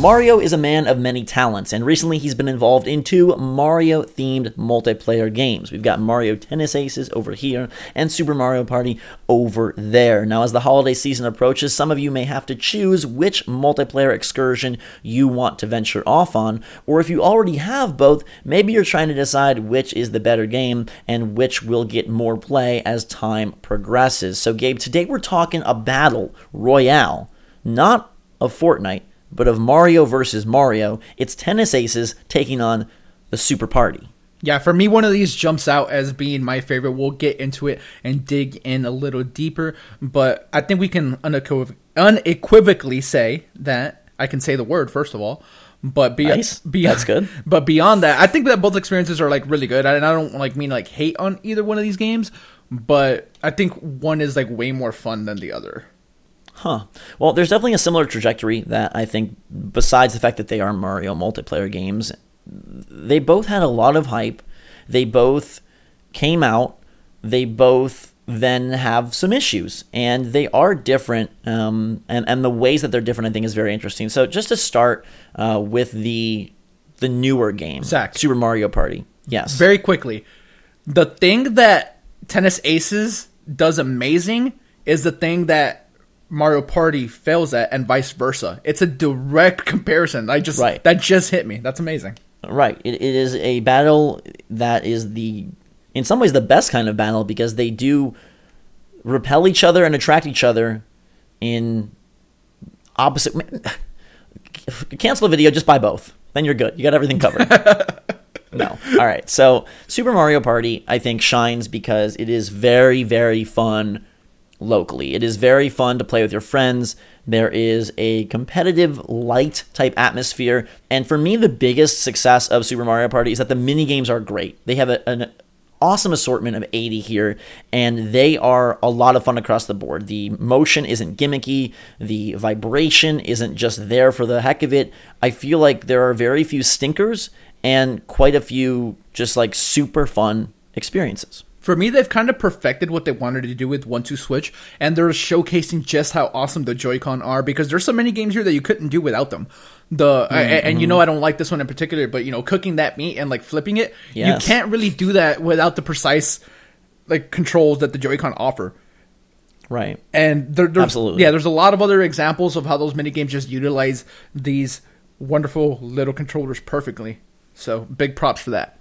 Mario is a man of many talents, and recently he's been involved in 2 Mario-themed multiplayer games. We've got Mario Tennis Aces over here, and Super Mario Party over there. Now, as the holiday season approaches, some of you may have to choose which multiplayer excursion you want to venture off on, or if you already have both, maybe you're trying to decide which is the better game and which will get more play as time progresses. So, Gabe, today we're talking a battle royale, not of Fortnite, but of Mario versus Mario. It's Tennis Aces taking on the Super Party. Yeah, for me, one of these jumps out as being my favorite. We'll get into it and dig in a little deeper, but I think we can unequivocally say that, I can say the word, first of all, but nice. That's good. But beyond that, I think that both experiences are like really good, and I don't mean hate on either one of these games, but I think one is like way more fun than the other. Huh. Well, there's definitely a similar trajectory that I think, besides the fact that they are Mario multiplayer games, they both had a lot of hype. They both came out. They both then have some issues, and they are different. And the ways that they're different, I think, is very interesting. So just to start with the newer game, Zach, Super Mario Party. Yes. Very quickly, the thing that Tennis Aces does amazing is the thing that Mario Party fails at, and vice versa. It's a direct comparison. That just hit me. That's amazing. Right. It is a battle that is in some ways the best kind of battle, because they do repel each other and attract each other in opposite. Cancel the video, just buy both. Then you're good. You got everything covered. No. All right. So Super Mario Party, I think, shines because it is very, very fun locally. It is very fun to play with your friends. There is a competitive, light type atmosphere. And for me, the biggest success of Super Mario Party is that the mini games are great. They have an awesome assortment of 80 here, and they are a lot of fun across the board. The motion isn't gimmicky. The vibration isn't just there for the heck of it. I feel like there are very few stinkers and quite a few just like super fun experiences. For me, they've kind of perfected what they wanted to do with 1-2 Switch, and they're showcasing just how awesome the Joy-Con are, because there's so many games here that you couldn't do without them. And I don't like this one in particular, but cooking that meat and like flipping it, yes, you can't really do that without the precise like controls that the Joy-Con offer. Right. And absolutely. There's a lot of other examples of how those mini games just utilize these wonderful little controllers perfectly. So big props for that.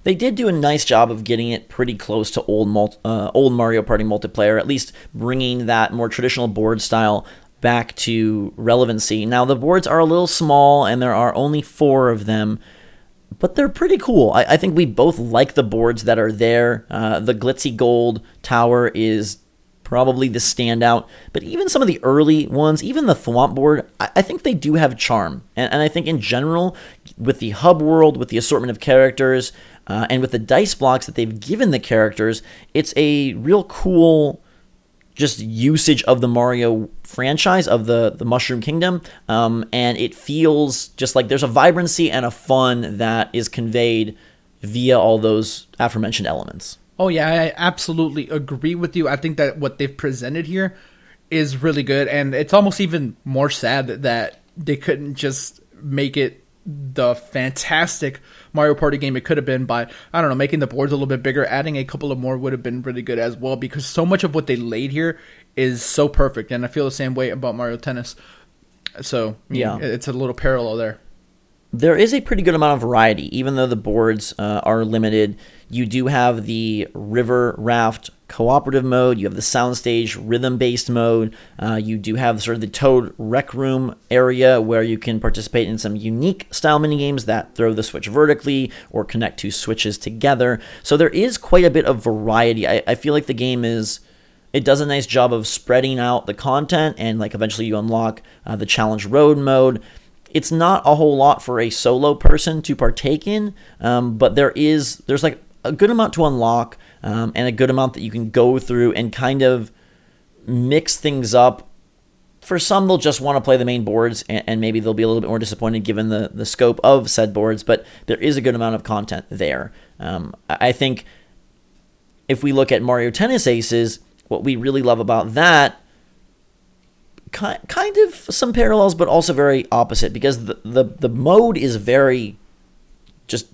They did do a nice job of getting it pretty close to old Mario Party multiplayer, at least bringing that more traditional board style back to relevancy. Now, the boards are a little small, and there are only 4 of them, but they're pretty cool. I think we both like the boards that are there. The glitzy gold tower is probably the standout, but even some of the early ones, even the Thwomp board, I think they do have charm. And I think in general, with the hub world, with the assortment of characters, and with the dice blocks that they've given the characters, it's a real cool just usage of the Mario franchise, of the Mushroom Kingdom, and it feels just like there's a vibrancy and a fun that is conveyed via all those aforementioned elements. Oh yeah, I absolutely agree with you. I think that what they've presented here is really good, and it's almost even more sad that they couldn't just make it the fantastic Mario Party game it could have been by, I don't know, making the boards a little bit bigger. Adding a couple of more would have been really good as well, because so much of what they laid here is so perfect, and I feel the same way about Mario Tennis. So yeah, it's a little parallel there. There is a pretty good amount of variety, even though the boards are limited. You do have the river raft cooperative mode. You have the soundstage rhythm-based mode. You do have sort of the Toad Rec Room area where you can participate in some unique style minigames that throw the Switch vertically or connect 2 switches together. So there is quite a bit of variety. I feel like the game it does a nice job of spreading out the content, and like eventually you unlock the challenge road mode. It's not a whole lot for a solo person to partake in, but there's like a good amount to unlock, and a good amount that you can go through and kind of mix things up. For some, they'll just want to play the main boards, and maybe they'll be a little bit more disappointed given the scope of said boards, but there is a good amount of content there. I think if we look at Mario Tennis Aces, what we really love about that kind of some parallels, but also very opposite, because the mode is very just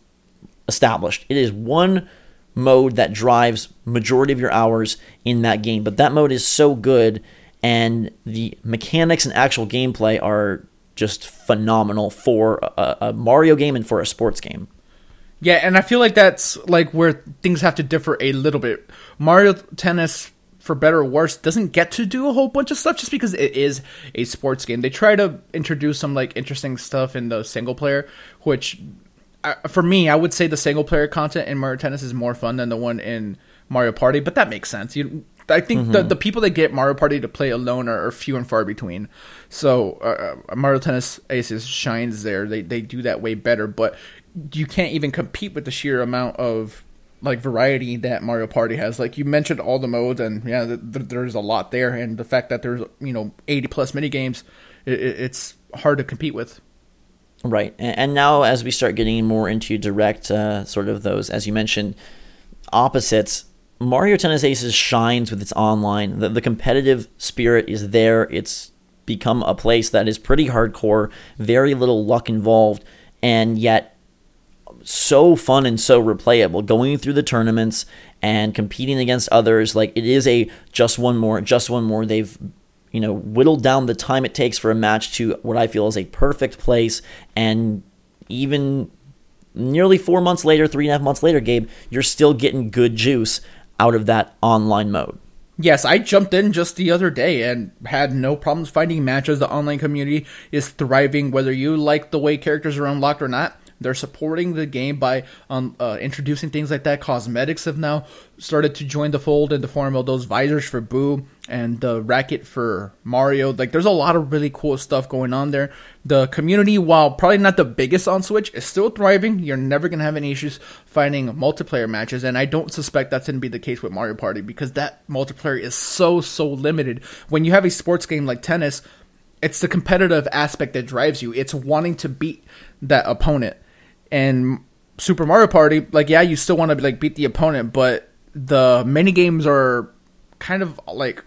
established. It is one mode that drives majority of your hours in that game, but that mode is so good, and the mechanics and actual gameplay are just phenomenal for a Mario game and for a sports game. Yeah, and I feel like that's like where things have to differ a little bit. Mario Tennis, for better or worse, doesn't get to do a whole bunch of stuff just because it is a sports game. They try to introduce some like interesting stuff in the single player, which for me, I would say the single player content in Mario Tennis is more fun than the one in Mario Party, but that makes sense. I think the people that get Mario Party to play alone are few and far between. So Mario Tennis Aces shines there. They do that way better, but you can't even compete with the sheer amount of like variety that Mario Party has. Like you mentioned all the modes, and yeah, there's a lot there, and the fact that there's 80 plus mini games, it's hard to compete with. Right, and now as we start getting more into direct sort of those, as you mentioned, opposites, Mario Tennis Aces shines with its online. The competitive spirit is there. It's become a place that is pretty hardcore, very little luck involved, and yet so fun and so replayable. Going through the tournaments and competing against others, like it is a just one more. They've whittled down the time it takes for a match to what I feel is a perfect place, and even nearly 4 months later, 3.5 months later, Gabe, you're still getting good juice out of that online mode. Yes, I jumped in just the other day and had no problems finding matches. The online community is thriving, whether you like the way characters are unlocked or not. They're supporting the game by introducing things like that. Cosmetics have now started to join the fold in the form of those visors for Boo and the racket for Mario. Like, there's a lot of really cool stuff going on there. The community, while probably not the biggest on Switch, is still thriving. You're never going to have any issues finding multiplayer matches, and I don't suspect that's going to be the case with Mario Party, because that multiplayer is so limited. When you have a sports game like tennis, it's the competitive aspect that drives you. It's wanting to beat that opponent. And Super Mario Party, like, yeah, you still want to like beat the opponent, but the mini games are kind of like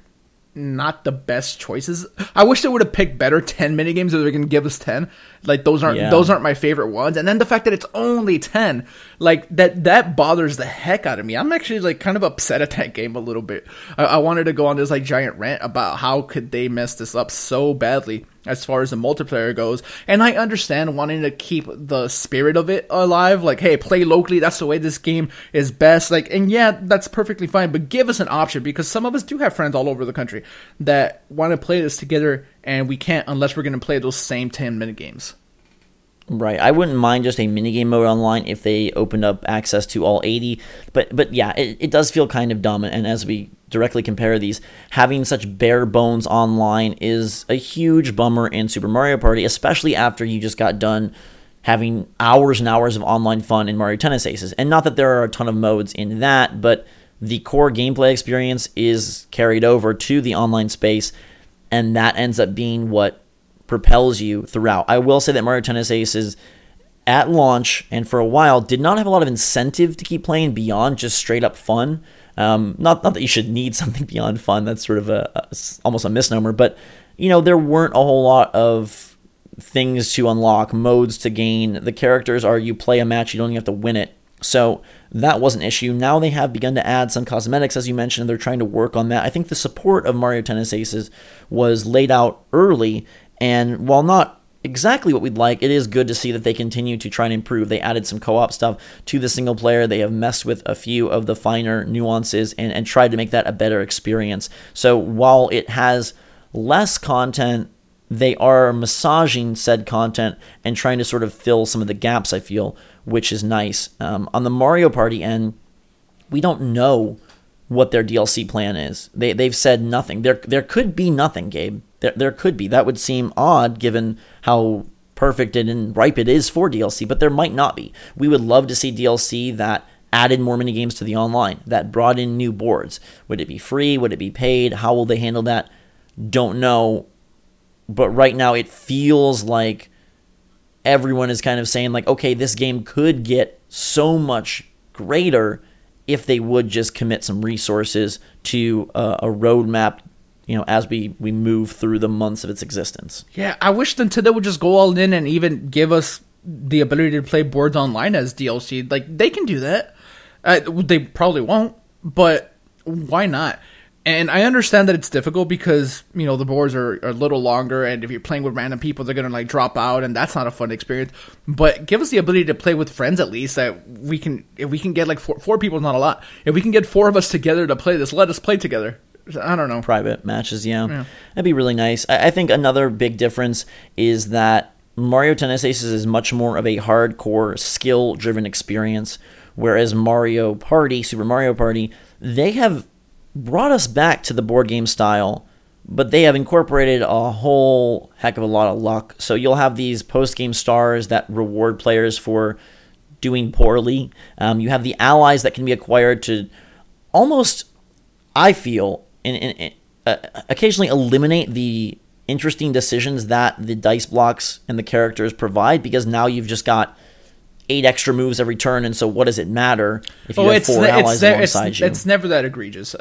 not the best choices. I wish they would have picked better 10 mini games if they're gonna give us 10. Like those aren't my favorite ones. And then the fact that it's only 10, like that bothers the heck out of me. I'm actually like kind of upset at that game a little bit. I wanted to go on this like giant rant about how could they mess this up so badly as far as the multiplayer goes. And I understand wanting to keep the spirit of it alive. Like, hey, play locally. That's the way this game is best. Like, and yeah, that's perfectly fine. But give us an option, because some of us do have friends all over the country that want to play this together, and we can't unless we're going to play those same 10 minute games. Right. I wouldn't mind just a minigame mode online if they opened up access to all 80. But yeah, it does feel kind of dumb. And as we directly compare these, having such bare bones online is a huge bummer in Super Mario Party, especially after you just got done having hours and hours of online fun in Mario Tennis Aces. And not that there are a ton of modes in that, but the core gameplay experience is carried over to the online space, and that ends up being what propels you throughout. I will say that Mario Tennis Aces at launch and for a while did not have a lot of incentive to keep playing beyond just straight up fun. Not that you should need something beyond fun. That's sort of almost a misnomer, but there weren't a whole lot of things to unlock, modes to gain. The characters are, you play a match, you don't even have to win it. So that was an issue. Now they have begun to add some cosmetics, as you mentioned. They're trying to work on that. I think the support of Mario Tennis Aces was laid out early, and while not exactly what we'd like, it is good to see that they continue to try and improve. They added some co-op stuff to the single player. They have messed with a few of the finer nuances and tried to make that a better experience. So while it has less content, they are massaging said content and trying to sort of fill some of the gaps, I feel, which is nice. On the Mario Party end, we don't know what their DLC plan is. They've said nothing. There could be nothing, Gabe. There could be. That would seem odd given how perfect and ripe it is for DLC, but there might not be. We would love to see DLC that added more minigames to the online, that brought in new boards. Would it be free? Would it be paid? How will they handle that? Don't know. But right now it feels like everyone is kind of saying like, okay, this game could get so much greater if they would just commit some resources to a roadmap as we move through the months of its existence. Yeah, I wish Nintendo would just go all in and even give us the ability to play boards online as DLC. Like, they can do that. They probably won't, but why not? And I understand that it's difficult because, the boards are a little longer, and if you're playing with random people, they're going to, drop out, and that's not a fun experience. But give us the ability to play with friends, at least, that if we can get, four people is not a lot. If we can get 4 of us together to play this, let us play together. I don't know. Private matches, yeah. That'd be really nice. I think another big difference is that Mario Tennis Aces is much more of a hardcore, skill-driven experience, whereas Super Mario Party, they have brought us back to the board game style, but they have incorporated a whole heck of a lot of luck. So you'll have these post-game stars that reward players for doing poorly. You have the allies that can be acquired to almost, I feel, occasionally eliminate the interesting decisions that the dice blocks and the characters provide, because now you've just got 8 extra moves every turn, and so what does it matter if you have 4 allies alongside you? It's never that egregious.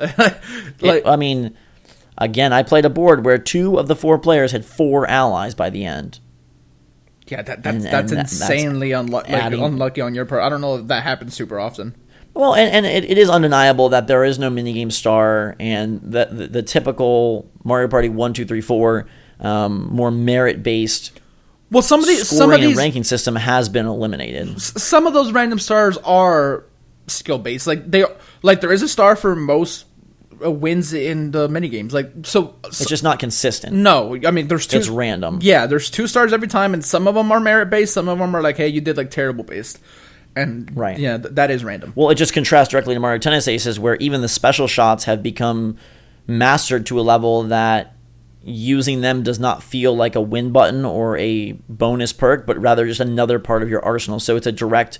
Again, I played a board where 2 of the 4 players had 4 allies by the end. Yeah, that's insanely unlucky on your part. I don't know if that happens super often. Well, and it is undeniable that there is no minigame star, and the typical Mario Party 1, 2, 3, 4 more merit-based some of these and ranking system has been eliminated. Some of those random stars are skill-based. There is a star for most wins in the minigames. It's just not consistent. No, I mean, there's 2. It's random. Yeah, there's 2 stars every time, and some of them are merit-based, some of them are hey, you did terrible-based. And right. Yeah, that is random. Well, it just contrasts directly to Mario Tennis Aces, where even the special shots have become mastered to a level that using them does not feel like a win button or a bonus perk, but rather just another part of your arsenal. So it's a direct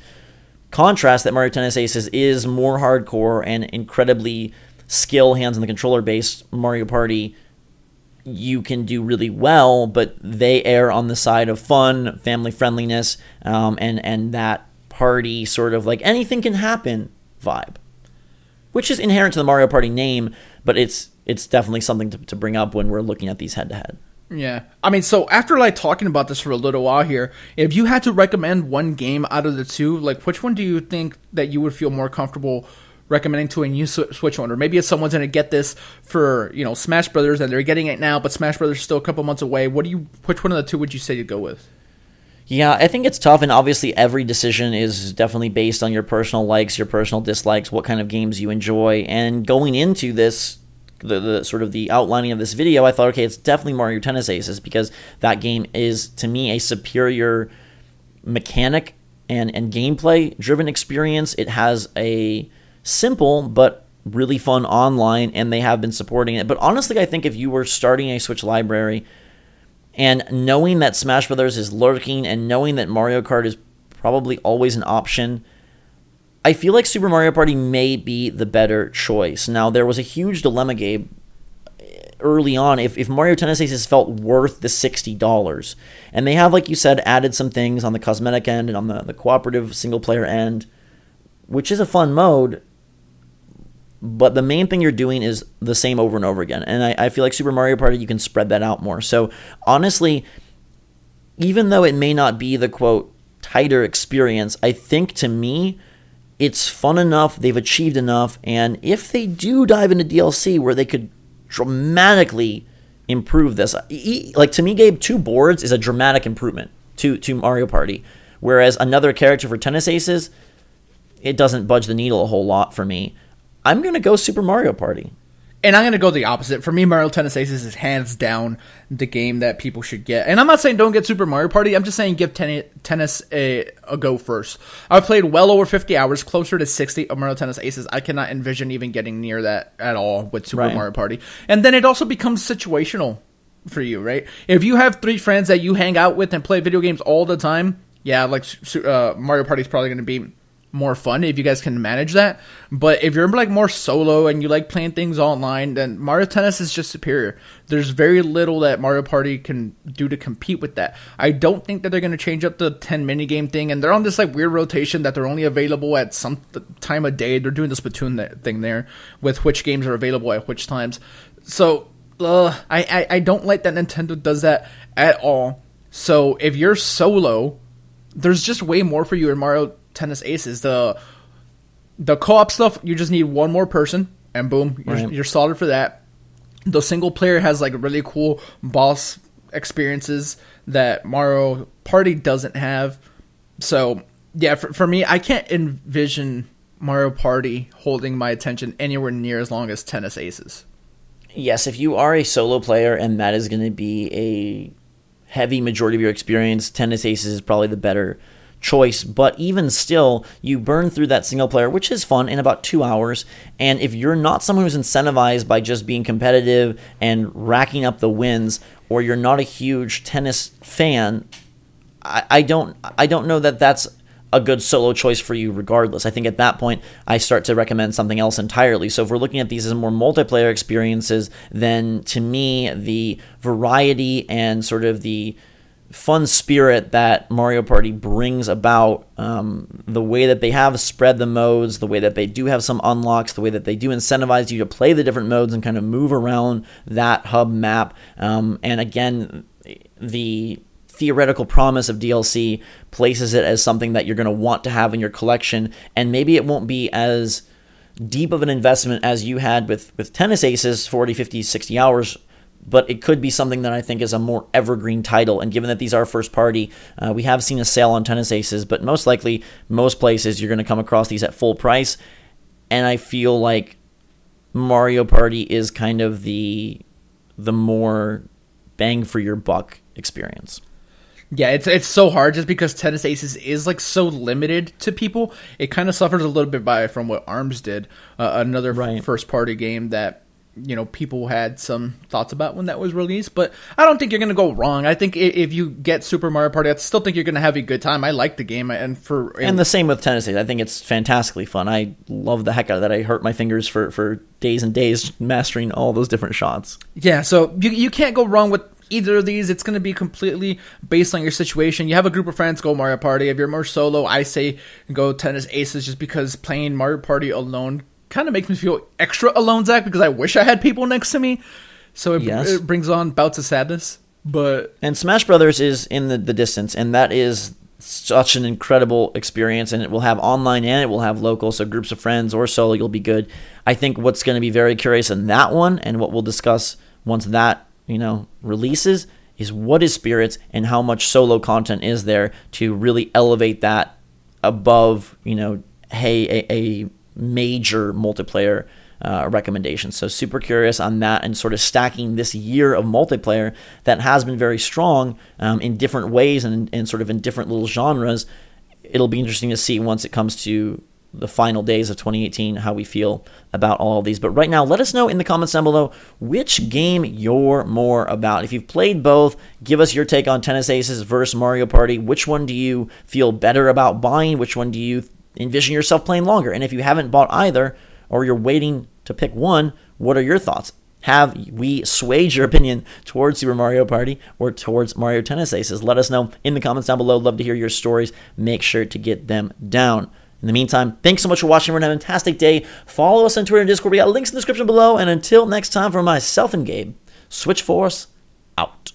contrast that Mario Tennis Aces is more hardcore and incredibly skill, hands on the controller based. Mario Party, you can do really well, but they err on the side of fun, family friendliness, and that party sort of anything can happen vibe, which is inherent to the Mario Party name, but it's definitely something to bring up when we're looking at these head-to-head. Yeah. I mean, so after talking about this for a little while here, if you had to recommend one game out of the 2, which one do you think that you would feel more comfortable recommending to a new Switch owner? Maybe if someone's going to get this for, Smash Brothers and they're getting it now, but Smash Brothers is still a couple months away. Which one of the 2 would you say to go with? Yeah, I think it's tough, and obviously every decision is definitely based on your personal likes, your personal dislikes, what kind of games you enjoy. And going into this, the sort of the outlining of this video, I thought, okay, it's definitely Mario Tennis Aces, because that game is, to me, a superior mechanic and gameplay-driven experience. It has a simple but really fun online, and they have been supporting it. But honestly, I think if you were starting a Switch library, and knowing that Smash Brothers is lurking, and knowing that Mario Kart is probably always an option, I feel like Super Mario Party may be the better choice. Now, there was a huge dilemma, Gabe, early on, if Mario Tennis Aces felt worth the $60. And they have, like you said, added some things on the cosmetic end and on the cooperative single-player end, which is a fun mode, but the main thing you're doing is the same over and over again. And I feel like Super Mario Party, you can spread that out more. So honestly, even though it may not be the, quote, tighter experience, I think to me, it's fun enough, they've achieved enough, and if they do dive into DLC where they could dramatically improve this, to me, Gabe, 2 boards is a dramatic improvement to Mario Party, whereas another character for Tennis Aces, it doesn't budge the needle a whole lot for me. I'm going to go Super Mario Party. And I'm going to go the opposite. For me, Mario Tennis Aces is hands down the game that people should get. And I'm not saying don't get Super Mario Party. I'm just saying give tennis a go first. I've played well over 50 hours, closer to 60 of Mario Tennis Aces. I cannot envision even getting near that at all with Super Mario Party. And then it also becomes situational for you, right? If you have 3 friends that you hang out with and play video games all the time, yeah, Mario Party is probably going to be more fun if you guys can manage that. But if you're more solo and you like playing things online, then Mario Tennis is just superior. There's very little that Mario Party can do to compete with that. I don't think that they're going to change up the 10 minigame thing, and they're on this weird rotation that they're only available at some time of day. They're doing the Splatoon thing there with which games are available at which times. So I don't like that Nintendo does that at all. So if you're solo, there's just way more for you in Mario Tennis Aces. The co-op stuff, you just need one more person, and boom, you're solid for that. The single player has like really cool boss experiences that Mario Party doesn't have. So yeah, for me, I can't envision Mario Party holding my attention anywhere near as long as Tennis Aces. Yes, if you are a solo player and that is going to be a heavy majority of your experience, Tennis Aces is probably the better choice. But even still, you burn through that single player, which is fun, in about 2 hours. And if you're not someone who's incentivized by just being competitive and racking up the wins, or you're not a huge tennis fan, I don't know that that's a good solo choice for you regardless. I think at that point, I start to recommend something else entirely. So if we're looking at these as more multiplayer experiences, then to me, the variety and sort of the fun spirit that Mario Party brings about, the way that they have spread the modes, the way that they do have some unlocks, the way that they do incentivize you to play the different modes and kind of move around that hub map. And again, the theoretical promise of DLC places it as something that you're going to want to have in your collection, and maybe it won't be as deep of an investment as you had with Tennis Aces, 40, 50, 60 hours, but it could be something that I think is a more evergreen title. And given that these are first party, we have seen a sale on Tennis Aces, but most likely, most places, you're going to come across these at full price, and I feel like Mario Party is kind of the more bang for your buck experience. Yeah, it's so hard just because Tennis Aces is like so limited to people. It kind of suffers a little bit from what ARMS did, another first party game that people had some thoughts about when that was released. But I don't think you're going to go wrong. I think if you get Super Mario Party, I still think you're going to have a good time. I like the game, and the same with Tennis Aces. I think it's fantastically fun. I love the heck out of that. I hurt my fingers for days and days mastering all those different shots. Yeah, so you can't go wrong with either of these. It's going to be completely based on your situation. You have a group of friends, go Mario Party. If you're more solo, I say go Tennis Aces, just because playing Mario Party alone kind of makes me feel extra alone, Zach, because I wish I had people next to me. So it brings on bouts of sadness. And Smash Brothers is in the distance, and that is such an incredible experience, and it will have online and it will have local, so groups of friends or solo, you'll be good. I think what's going to be very curious in that one, and what we'll discuss once that releases, is what is Spirits and how much solo content is there to really elevate that above, a major multiplayer recommendation. So super curious on that, and sort of stacking this year of multiplayer that has been very strong in different ways and sort of in different little genres. It'll be interesting to see once it comes to the final days of 2018 how we feel about all of these. But right now, let us know in the comments down below which game you're more about. If you've played both, give us your take on Tennis Aces versus Mario Party. Which one do you feel better about buying? Which one do you envision yourself playing longer? And if you haven't bought either, or you're waiting to pick one, what are your thoughts? Have we swayed your opinion towards Super Mario Party or towards Mario Tennis Aces? Let us know in the comments down below. Love to hear your stories. Make sure to get them down. In the meantime, thanks so much for watching. We're having a fantastic day. Follow us on Twitter and Discord. We got links in the description below. And until next time, for myself and Gabe, Switch Force out.